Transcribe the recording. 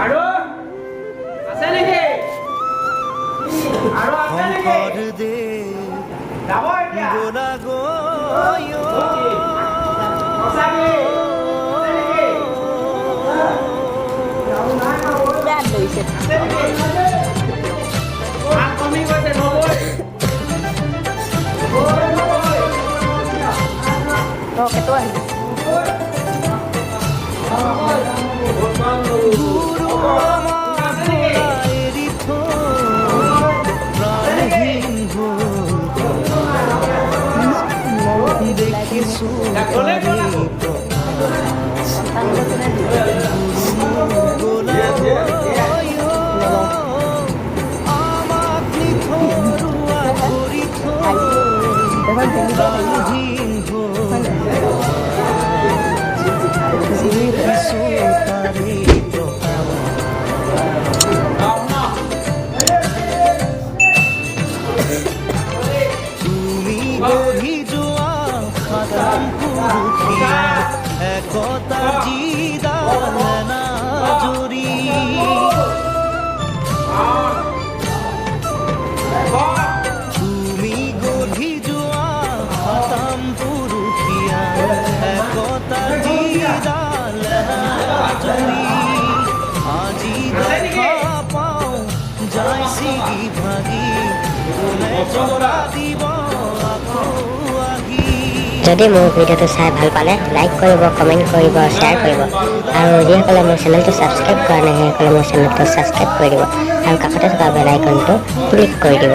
আৰু আছে নেকি আৰু আছে নেকি যাব এতিয়া গোলা গয়ো সঁচাকে বেয়া লৈছে কমি গৈছে নবৈ কেইটো আহিছে তুমি গঢ়ি যোৱা সাধাৰণ পুৰুষীয়া একতা যিডাল নাজৰি তুমি গঢ়ি যোৱা সাধাৰণ পুৰুষীয়া একতা যিডাল নাজৰি আজি দেখা পাওঁ যায় ছিগি ভাগি যদি মোৰ ভিডিঅ'টো চাই ভাল পালে লাইক কৰিব কমেণ্ট কৰিব শ্বেয়াৰ কৰিব আৰু যিসকলে মোৰ চেনেলটো ছাবস্ক্ৰাইব কৰা নাই সেইসকলে মোৰ চেনেলটো ছাবস্ক্ৰাইব কৰি দিব আৰু কাষতে থকা বেল আইকনটো ক্লিক কৰি দিব।